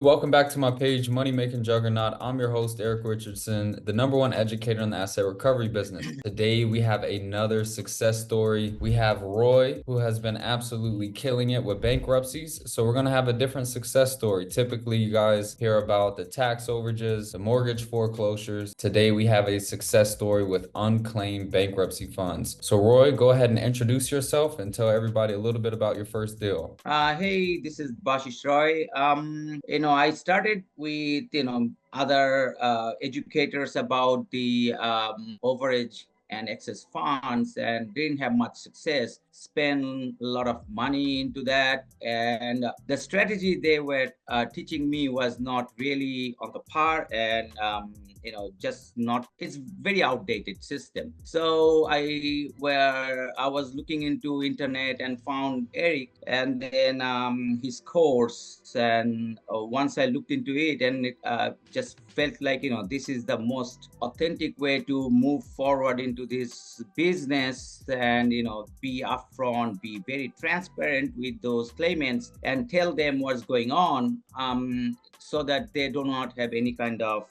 Welcome back to my page, MoneyMaking Juggernaut. I'm your host, Eric Richardson, the #1 educator in the asset recovery business. Today, we have another success story. We have Roy, who has been absolutely killing it with bankruptcies. So we're going to have a different success story. Typically, you guys hear about the tax overages, the mortgage foreclosures. Today, we have a success story with unclaimed bankruptcy funds. So Roy, go ahead and introduce yourself and tell everybody a little bit about your first deal. Hey, this is Bashish Roy. I started with, other educators about the overage and excess funds and didn't have much success. Spent a lot of money into that. And the strategy they were teaching me was not really on the par and, just not, it's very outdated system. So I was looking into internet and found Eric and then his course. And once I looked into it, and it just felt like, this is the most authentic way to move forward into this business and, be upfront, be very transparent with those claimants and tell them what's going on, so that they do not have any kind of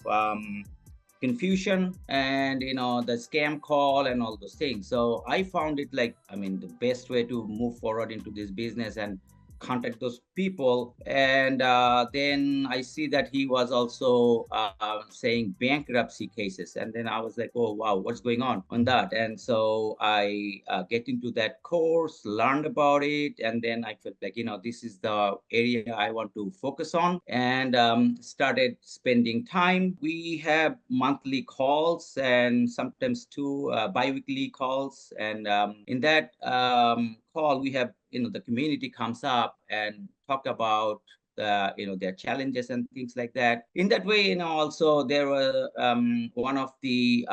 confusion and the scam call and all those things. So I found it like, the best way to move forward into this business and contact those people. And then I see that he was also saying bankruptcy cases, and then I was like, oh wow, what's going on that? And so I get into that course, learned about it, and then I felt like, this is the area I want to focus on, and started spending time. We have monthly calls and sometimes two bi-weekly calls, and in that call we have, the community comes up and talk about their challenges and things like that. In that way, also there were one of the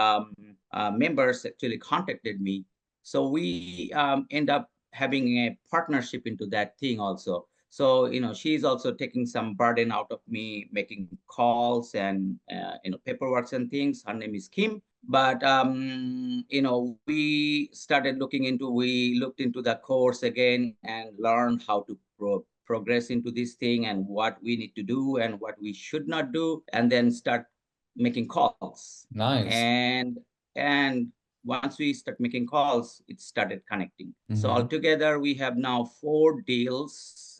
members actually contacted me, so we end up having a partnership into that thing also. So she's also taking some burden out of me making calls and paperwork and things. Her name is Kim. But we looked into the course again and learned how to progress into this thing and what we need to do and what we should not do, and then start making calls. Nice. And once we start making calls, it started connecting. So altogether, we have now 4 deals.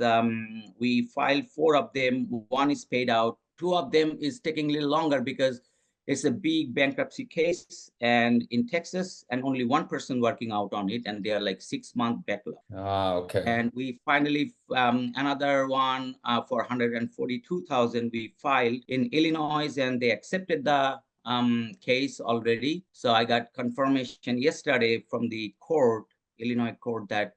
We filed 4 of them. One is paid out. 2 of them is taking a little longer because it's a big bankruptcy case and in Texas, and only one person working out on it, and they are like 6-month backlog. Okay. And we finally another one for 142,000 we filed in Illinois, and they accepted the case already. So I got confirmation yesterday from the court, Illinois court, that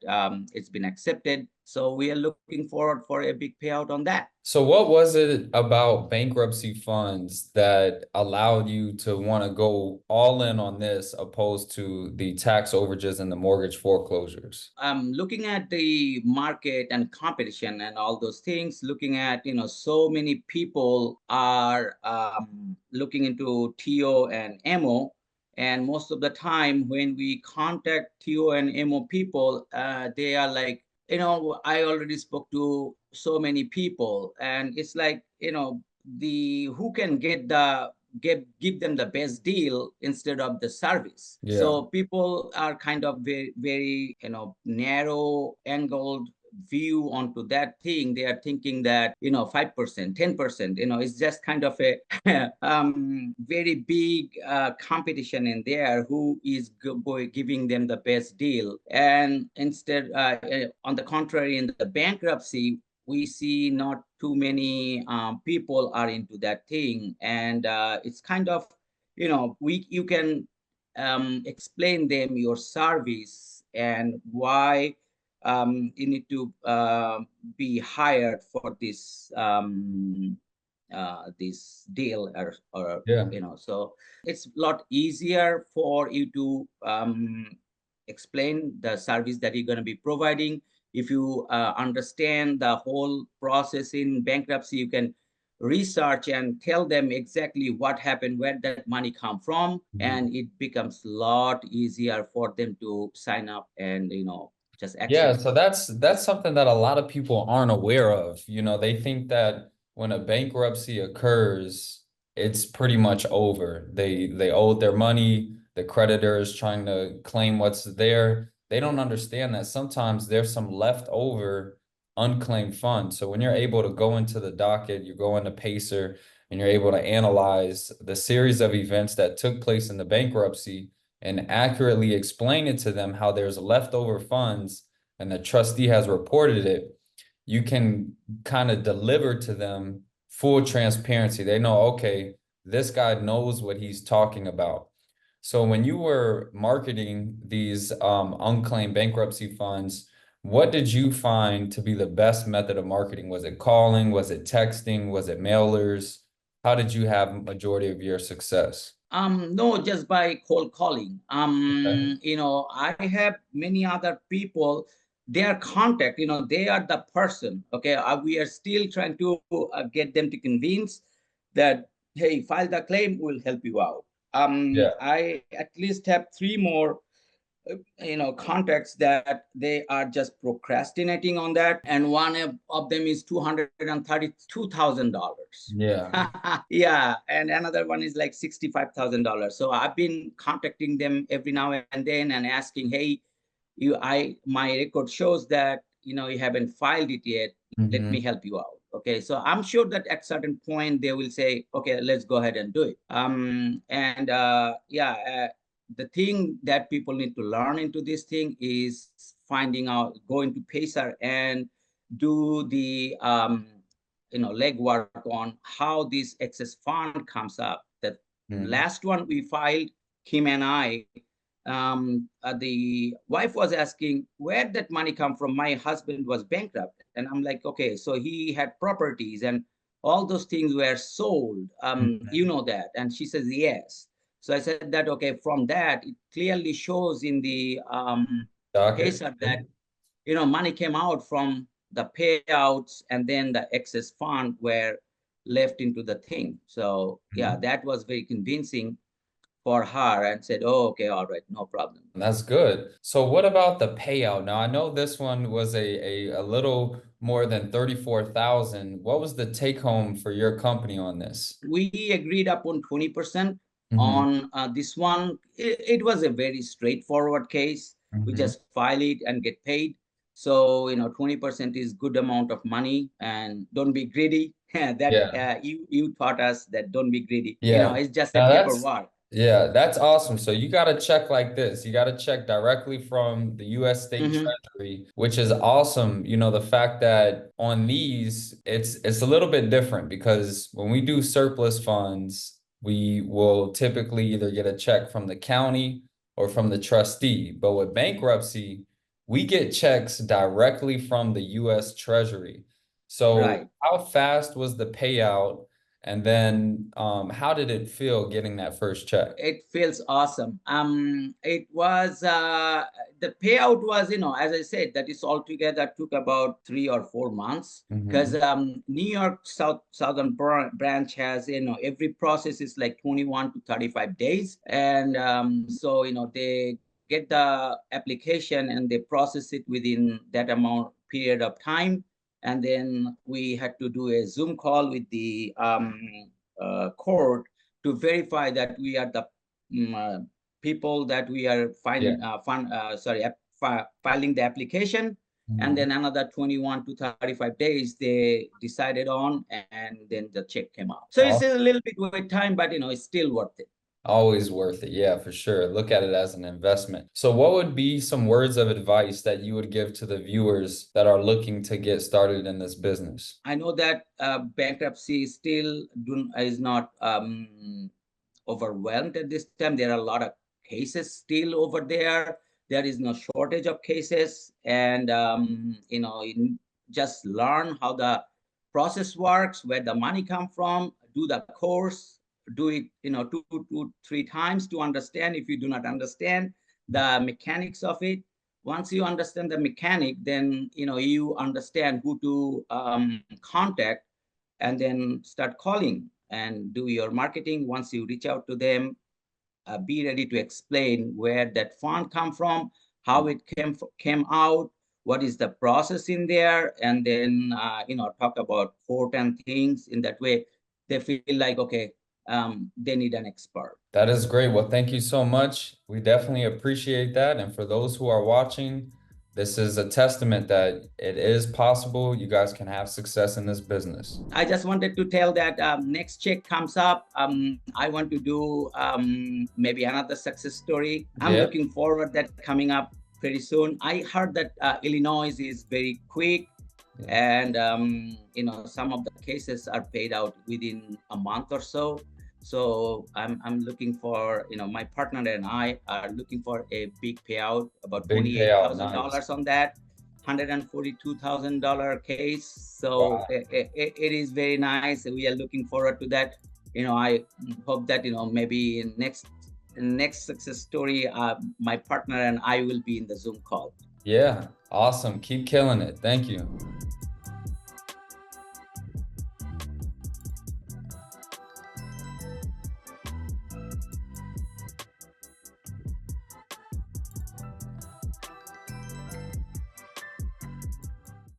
it's been accepted. So we are looking forward for a big payout on that. So what was it about bankruptcy funds that allowed you to want to go all in on this opposed to the tax overages and the mortgage foreclosures? Looking at the market and competition and all those things, looking at, so many people are looking into TO and MO. And most of the time when we contact TO and MO people, they are like, I already spoke to so many people, and it's like, the who can give them the best deal instead of the service. Yeah. So people are kind of very, very, narrow angled view onto that thing. They are thinking that 5%, 10%, it's just kind of a very big competition in there, who is giving them the best deal. And instead, on the contrary, in the bankruptcy, we see not too many people are into that thing. And it's kind of, you can explain them your service and why you need to be hired for this deal, or Yeah. so it's a lot easier for you to explain the service that you're going to be providing. If you understand the whole process in bankruptcy, you can research and tell them exactly what happened, where that money come from, and it becomes a lot easier for them to sign up and just Yeah, action. so that's something that a lot of people aren't aware of. They think that when a bankruptcy occurs, it's pretty much over. They owed their money, the creditor is trying to claim what's there. They don't understand that sometimes there's some leftover unclaimed funds. So when you're able to go into the docket, you go into Pacer, and you're able to analyze the series of events that took place in the bankruptcy and accurately explain it to them how there's leftover funds and the trustee has reported it, you can kind of deliver to them full transparency. They know, okay, this guy knows what he's talking about. So when you were marketing these unclaimed bankruptcy funds, what did you find to be the best method of marketing? Was it calling? Was it texting? Was it mailers? How did you have majority of your success? No, just by cold calling. Okay. I have many other people, their contact, they are the person. Okay. We are still trying to get them to convince that, hey, file the claim, we'll help you out. Yeah. I at least have three more contacts that they are just procrastinating on that, and one of them is $232,000. Yeah. Yeah, and another one is like $65,000. So I've been contacting them every now and then and asking, hey, my record shows that you haven't filed it yet. Let Hmm. me help you out. Okay, so I'm sure that at certain point they will say, okay, let's go ahead and do it. And yeah, the thing that people need to learn into this thing is finding out, going to Pacer and do the legwork on how this excess fund comes up. The last one we filed, Kim and I, the wife was asking where that money come from. My husband was bankrupt, and I'm like, okay, so he had properties and all those things were sold. You know that? And she says yes. So I said that, okay, from that it clearly shows in the Docket. Pacer that money came out from the payouts, and then the excess fund were left into the thing. So yeah, Mhm. that was very convincing for her, and said, oh, okay, all right, no problem. That's good. So what about the payout? Now I know this one was a little more than 34,000. What was the take home for your company on this? We agreed upon 20% Hmm. on this one. It was a very straightforward case. We Hmm. just file it and get paid. So 20% is good amount of money, and don't be greedy. That Yeah. you taught us that don't be greedy. Yeah. It's just a Now that's paperwork. yeah, that's awesome. So you got to check like this. You got to check directly from the US State Hmm. Treasury, which is awesome. The fact that on these it's a little bit different because when we do surplus funds, we will typically either get a check from the county or from the trustee. But with bankruptcy, we get checks directly from the US Treasury. So Right. how fast was the payout? And then how did it feel getting that first check? It feels awesome. It was the payout was, as I said, that is altogether took about 3 or 4 months, because Hmm. New York Southern branch has, every process is like 21 to 35 days, and so they get the application and they process it within that amount period of time, and then we had to do a Zoom call with the court to verify that we are the people that we are Yeah. filing the application. And Mhm. then another 21 to 35 days they decided on, and then the check came out. So it's Al- a little bit wait time, but it's still worth it. Always worth it. Yeah, for sure. Look at it as an investment. So what would be some words of advice that you would give to the viewers that are looking to get started in this business? I know that bankruptcy still is not overwhelmed at this time. There are a lot of cases still over there. There is no shortage of cases, and just learn how the process works, where the money come from. Do the course, do it 2 to 3 times to understand. If you do not understand the mechanics of it, once you understand the mechanic, then you understand who to contact, and then start calling and do your marketing. Once you reach out to them, be ready to explain where that fund come from, how it came out, what is the process in there, and then talk about court and things. In that way, they feel like, okay, they need an expert. That is great. Well, thank you so much. We definitely appreciate that. And for those who are watching, this is a testament that it is possible. You guys can have success in this business. I just wanted to tell that next check comes up. I want to do maybe another success story. I'm looking forward that coming up pretty soon. I heard that Illinois is very quick, and some of the cases are paid out within a month or so. So I'm looking for, my partner and I are looking for a big payout, about $28,000 on that. $142,000 case. So wow. It is very nice. We are looking forward to that. I hope that, maybe next success story, my partner and I will be in the Zoom call. Yeah, awesome. Keep killing it. Thank you.